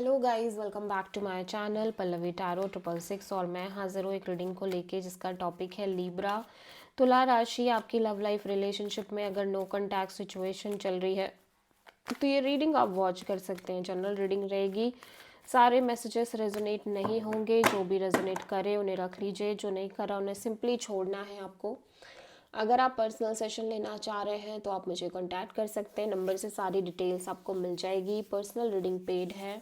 Hello guys, welcome back to my channel Pallavi tarot 666 और मैं हाजिर हूँ एक रीडिंग को लेके जिसका टॉपिक है लीब्रा। तुला राशि आपकी लव लाइफ रिलेशनशिप में अगर नो कॉन्टैक्ट सिचुएशन चल रही है तो ये रीडिंग आप वॉच कर सकते हैं। जनरल रीडिंग रहेगी, सारे मैसेजेस रेजोनेट नहीं होंगे। जो भी रेजोनेट करे उन्हें रख लीजिए, जो नहीं करा उन्हें सिंपली छोड़ना है आपको। अगर आप पर्सनल सेशन लेना चाह रहे हैं तो आप मुझे कांटेक्ट कर सकते हैं, नंबर से सारी डिटेल्स आपको मिल जाएगी। पर्सनल रीडिंग पेड है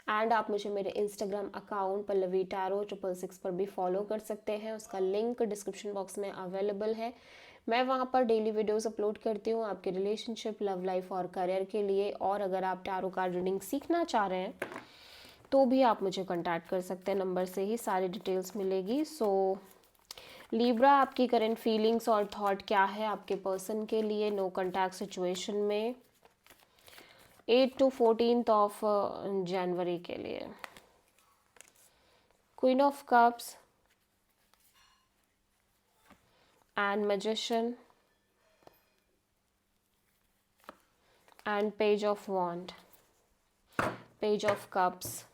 एंड आप मुझे मेरे इंस्टाग्राम अकाउंट पल्लवी टैरो 666 पर भी फॉलो कर सकते हैं। उसका लिंक डिस्क्रिप्शन बॉक्स में अवेलेबल है। मैं वहाँ पर डेली वीडियोस अपलोड करती हूँ आपके रिलेशनशिप, लव लाइफ और करियर के लिए। और अगर आप टैरो कार्ड रीडिंग सीखना चाह रहे हैं तो भी आप मुझे कांटेक्ट कर सकते हैं, नंबर से ही सारी डिटेल्स मिलेगी। लीब्रा, आपकी करंट फीलिंग्स और थॉट क्या है आपके पर्सन के लिए नो कॉन्टैक्ट सिचुएशन में 8 to 14 ऑफ जनवरी के लिए। Queen of cups and magician and page of wand, page of cups.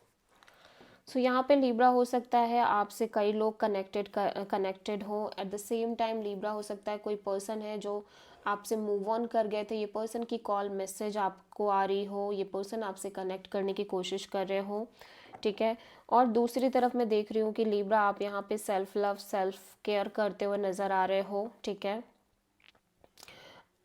So यहाँ पे लीब्रा हो सकता है आपसे कई लोग कनेक्टेड हो। At the same time Libra हो सकता है कोई पर्सन है जो आपसे मूव ऑन कर गए थे। ये पर्सन की कॉल मैसेज आपको आ रही हो, ये पर्सन आपसे कनेक्ट करने की कोशिश कर रहे हो, ठीक है। और दूसरी तरफ मैं देख रही हूँ कि लीब्रा आप यहाँ पे सेल्फ लव, सेल्फ केयर करते हुए नज़र आ रहे हो, ठीक है।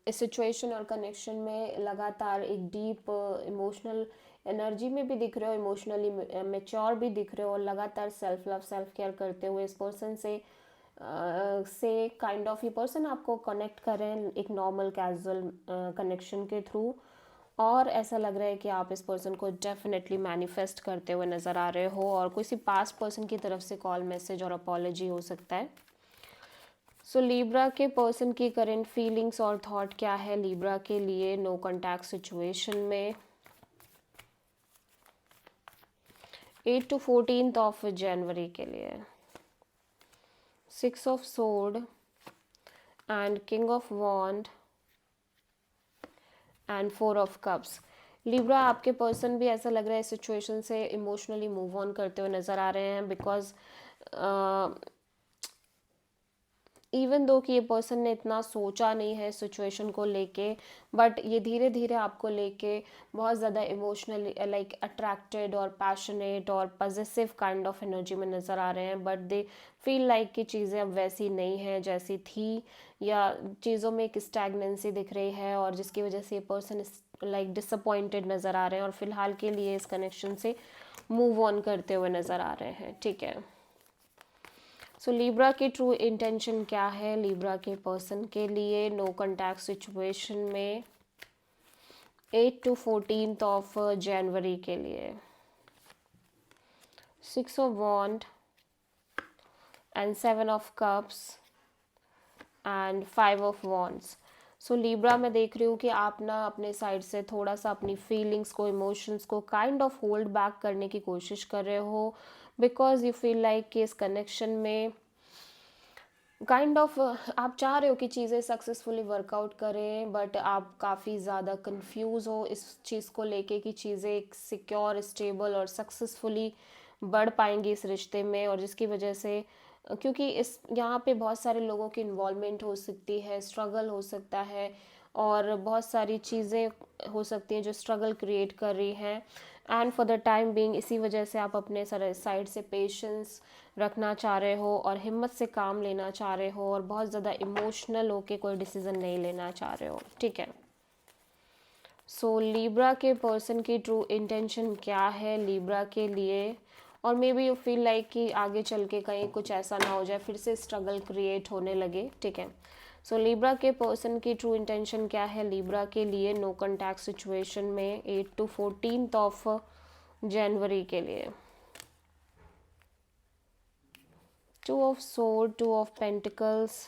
इस सिचुएशन और कनेक्शन में लगातार एक डीप इमोशनल एनर्जी में भी दिख रहे हो, इमोशनली मेच्योर भी दिख रहे हो और लगातार सेल्फ लव, सेल्फ केयर करते हुए इस पर्सन से काइंड ऑफ ये पर्सन आपको कनेक्ट करें एक नॉर्मल कैजुअल कनेक्शन के थ्रू। और ऐसा लग रहा है कि आप इस पर्सन को डेफिनेटली मैनिफेस्ट करते हुए नज़र आ रहे हो और किसी पास्ट पर्सन की तरफ से कॉल, मैसेज और अपॉलॉजी हो सकता है। सो लीब्रा के पर्सन की करंट फीलिंग्स और थॉट क्या है लीब्रा के लिए नो कॉन्टैक्ट सिचुएशन में 8 to 14 ऑफ जनवरी के लिए। 6 of sword and king of wand and 4 of cups. Libra, आपके पर्सन भी ऐसा लग रहा है सिचुएशन से इमोशनली मूव ऑन करते हुए नज़र आ रहे हैं, बिकॉज इवन दो कि ये पर्सन ने इतना सोचा नहीं है सिचुएशन को लेके, बट ये धीरे धीरे आपको लेके बहुत ज़्यादा इमोशनली लाइक अट्रैक्टेड और पैशनेट और पॉजिटिव काइंड ऑफ एनर्जी में नज़र आ रहे हैं। बट दे फील लाइक कि चीज़ें अब वैसी नहीं हैं जैसी थी, या चीज़ों में एक स्टैगनेंसी दिख रही है और जिसकी वजह से ये पर्सन लाइक डिसअपॉइंटेड नज़र आ रहे हैं और फिलहाल के लिए इस कनेक्शन से मूव ऑन करते हुए नज़र आ रहे हैं, ठीक है। सो लीब्रा की ट्रू इंटेंशन क्या है लीब्रा के पर्सन के लिए नो कॉन्टैक्ट सिचुएशन में 8 to 14 ऑफ जनवरी के लिए। 6 of wand and 7 of cups and 5 of wands. So Libra, मैं देख रही हूँ कि आप ना अपने साइड से थोड़ा सा अपनी फीलिंग्स को, इमोशंस को काइंड ऑफ होल्ड बैक करने की कोशिश कर रहे हो, बिकॉज यू फील लाइक कि इस कनेक्शन में काइंड ऑफ आप चाह रहे हो कि चीज़ें सक्सेसफुली वर्कआउट करें, बट आप काफ़ी ज़्यादा कंफ्यूज हो इस चीज़ को लेके कि चीज़ें सिक्योर, स्टेबल और सक्सेसफुली बढ़ पाएंगी इस रिश्ते में। और जिसकी वजह से क्योंकि इस यहाँ पे बहुत सारे लोगों की इन्वॉल्वमेंट हो सकती है, स्ट्रगल हो सकता है और बहुत सारी चीज़ें हो सकती हैं जो स्ट्रगल क्रिएट कर रही हैं। And for the time being इसी वजह से आप अपने साइड से पेशेंस रखना चाह रहे हो और हिम्मत से काम लेना चाह रहे हो और बहुत ज़्यादा इमोशनल होके कोई डिसीज़न नहीं लेना चाह रहे हो, ठीक है। सो लीब्रा के पर्सन की ट्रू इंटेंशन क्या है लीब्रा के लिए, और may be you feel like कि आगे चल के कहीं कुछ ऐसा ना हो जाए, फिर से स्ट्रगल क्रिएट होने लगे, ठीक है। सो लीब्रा के पर्सन की ट्रू इंटेंशन क्या है लीब्रा के लिए नो कॉन्टैक्ट सिचुएशन में 8 to 14 ऑफ जनवरी के लिए। 2 of sword, 2 of pentacles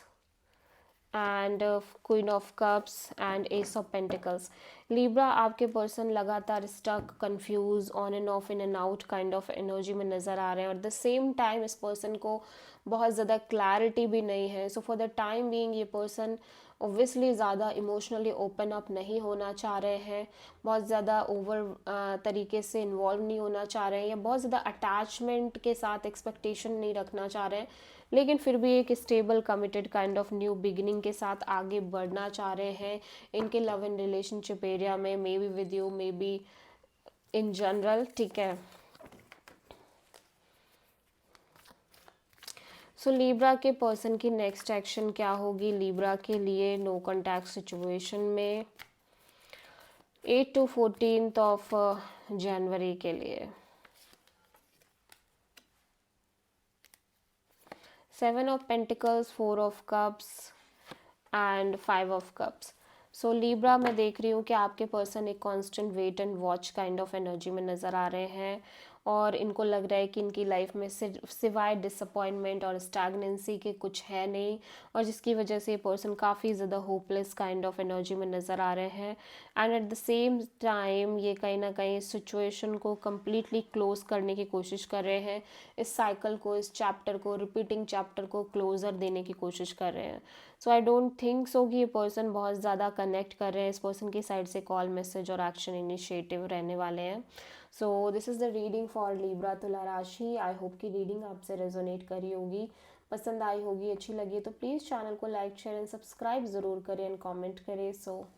and queen of cups and ace of pentacles. Libra, आपके पर्सन लगातार stuck, confuse, on and off, in and out kind of energy में नज़र आ रहे हैं और द सेम टाइम इस पर्सन को बहुत ज़्यादा क्लैरिटी भी नहीं है। So for the time being ये पर्सन ऑब्वियसली ज़्यादा इमोशनली ओपन अप नहीं होना चाह रहे हैं, बहुत ज़्यादा ओवर तरीके से इन्वॉल्व नहीं होना चाह रहे हैं, या बहुत ज़्यादा अटैचमेंट के साथ एक्सपेक्टेशन नहीं रखना चाह रहे हैं, लेकिन फिर भी एक stable committed kind of new beginning के साथ आगे बढ़ना चाह रहे हैं इनके लव एंड रिलेशनशिप एरिया में, may be with you, may be in general, ठीक है। सो लीब्रा के पर्सन की नेक्स्ट एक्शन क्या होगी लीब्रा के लिए नो कॉन्टैक्ट सिचुएशन में 8 to 14 ऑफ जनवरी के लिए। 7 of pentacles, 4 of cups and 5 of cups. So Libra मैं देख रही हूँ कि आपके पर्सन एक constant wait and watch kind of energy में नज़र आ रहे हैं, और इनको लग रहा है कि इनकी लाइफ में सिवाय डिसअपॉइंटमेंट और स्टैग्नेंसी के कुछ है नहीं, और जिसकी वजह से ये पर्सन काफ़ी ज़्यादा होपलेस काइंड ऑफ एनर्जी में नज़र आ रहे हैं। And at the same time ये कहीं ना कहीं इस सिचुएशन को कम्प्लीटली क्लोज करने की कोशिश कर रहे हैं, इस साइकिल को, इस चैप्टर को, रिपीटिंग चैप्टर को क्लोज़र देने की कोशिश कर रहे हैं। सो आई डोंट थिंक सो कि ये पर्सन बहुत ज़्यादा कनेक्ट कर रहे हैं, इस पर्सन की साइड से कॉल, मैसेज और एक्शन इनिशिएटिव रहने वाले हैं। So this is the reading for Libra तुला राशि। आई होप कि रीडिंग आपसे रेजोनेट करी होगी, पसंद आई होगी, अच्छी लगी तो प्लीज़ चैनल को लाइक, शेयर एंड सब्सक्राइब ज़रूर करें एंड कमेंट करें। सो